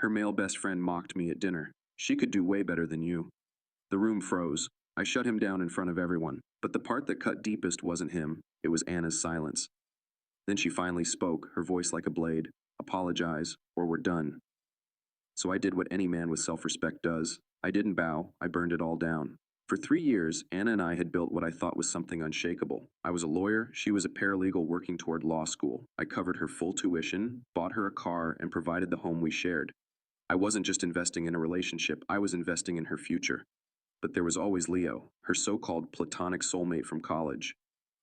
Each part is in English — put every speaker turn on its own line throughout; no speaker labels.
Her male best friend mocked me at dinner. She could do way better than you. The room froze. I shut him down in front of everyone. But the part that cut deepest wasn't him, it was Anna's silence. Then she finally spoke, her voice like a blade. Apologize, or we're done. So I did what any man with self-respect does. I didn't bow, I burned it all down. For 3 years, Anna and I had built what I thought was something unshakable. I was a lawyer, she was a paralegal working toward law school. I covered her full tuition, bought her a car, and provided the home we shared. I wasn't just investing in a relationship, I was investing in her future. But there was always Leo, her so-called platonic soulmate from college.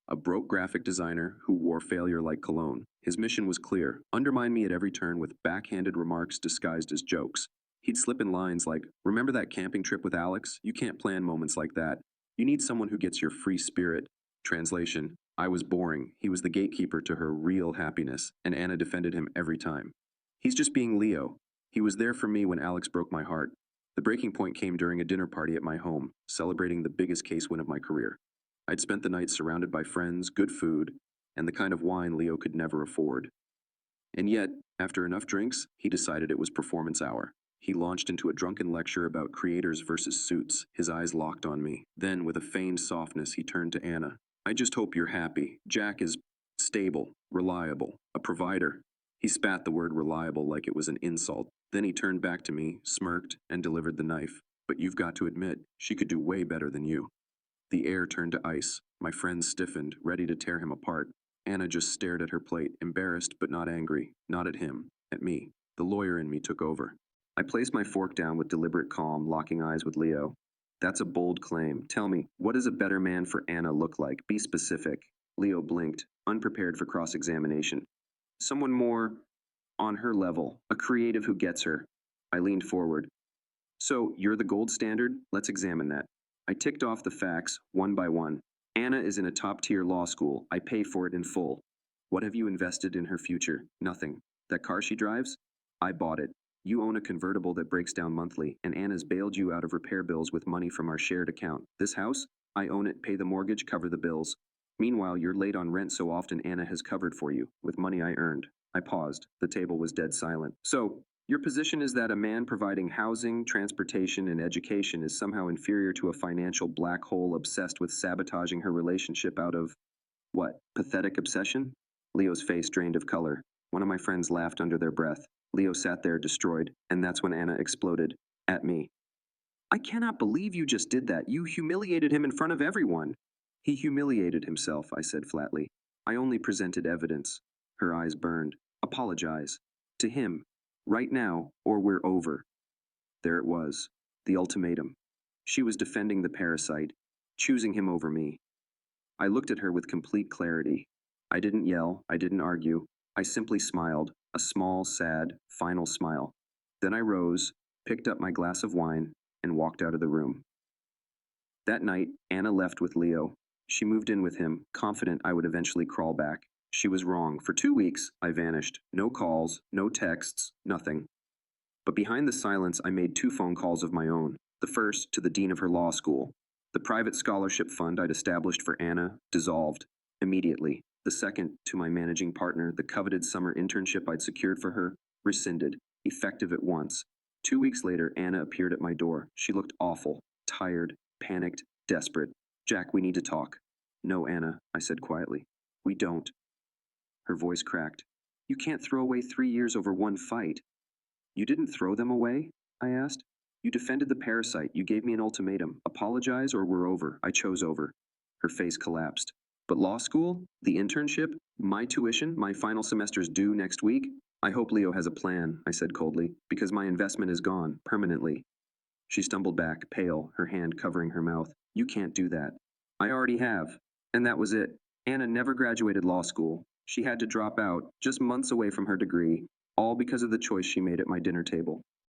A broke graphic designer who wore failure like cologne. His mission was clear: undermine me at every turn with backhanded remarks disguised as jokes. He'd slip in lines like, "Remember that camping trip with Alex? You can't plan moments like that. You need someone who gets your free spirit." Translation: I was boring. He was the gatekeeper to her real happiness, and Anna defended him every time. He's just being Leo. He was there for me when Alex broke my heart. The breaking point came during a dinner party at my home, celebrating the biggest case win of my career. I'd spent the night surrounded by friends, good food, and the kind of wine Leo could never afford. And yet, after enough drinks, he decided it was performance hour. He launched into a drunken lecture about creators versus suits, his eyes locked on me. Then, with a feigned softness, he turned to Anna. "I just hope you're happy. Jack is stable, reliable, a provider." He spat the word reliable like it was an insult. Then he turned back to me, smirked, and delivered the knife. "But you've got to admit, she could do way better than you." The air turned to ice. My friends stiffened, ready to tear him apart. Anna just stared at her plate, embarrassed but not angry. Not at him, at me. The lawyer in me took over. I placed my fork down with deliberate calm, locking eyes with Leo. "That's a bold claim. Tell me, what does a better man for Anna look like? Be specific." Leo blinked, unprepared for cross-examination. "Someone more on her level, a creative who gets her." I leaned forward. "So, you're the gold standard? Let's examine that." I ticked off the facts, one by one. Anna is in a top-tier law school. I pay for it in full. What have you invested in her future? Nothing. That car she drives? I bought it. You own a convertible that breaks down monthly, and Anna's bailed you out of repair bills with money from our shared account. This house? I own it, pay the mortgage, cover the bills. Meanwhile, you're late on rent so often Anna has covered for you, with money I earned. I paused. The table was dead silent. "So, your position is that a man providing housing, transportation, and education is somehow inferior to a financial black hole obsessed with sabotaging her relationship out of, what, pathetic obsession?" Leo's face drained of color. One of my friends laughed under their breath. Leo sat there destroyed, and that's when Anna exploded. At me. "I cannot believe you just did that. You humiliated him in front of everyone." "He humiliated himself," I said flatly. "I only presented evidence." Her eyes burned. "Apologize. To him. Right now, or we're over." There it was. The ultimatum. She was defending the parasite, choosing him over me. I looked at her with complete clarity. I didn't yell, I didn't argue. I simply smiled, a small, sad, final smile. Then I rose, picked up my glass of wine, and walked out of the room. That night, Anna left with Leo. She moved in with him, confident I would eventually crawl back. She was wrong. For 2 weeks, I vanished. No calls, no texts, nothing. But behind the silence, I made 2 phone calls of my own. The first, to the dean of her law school. The private scholarship fund I'd established for Anna dissolved immediately. The second, to my managing partner, the coveted summer internship I'd secured for her, rescinded, effective at once. 2 weeks later, Anna appeared at my door. She looked awful, tired, panicked, desperate. "Jack, we need to talk." "No, Anna," I said quietly. "We don't." Her voice cracked. "You can't throw away 3 years over one fight." "You didn't throw them away?" I asked. "You defended the parasite. You gave me an ultimatum. Apologize or we're over." I chose over. Her face collapsed. "But law school? The internship? My tuition? My final semester's due next week?" "I hope Leo has a plan," I said coldly, "because my investment is gone, permanently." She stumbled back, pale, her hand covering her mouth. "You can't do that." "I already have." And that was it. Anna never graduated law school. She had to drop out, just months away from her degree, all because of the choice she made at my dinner table.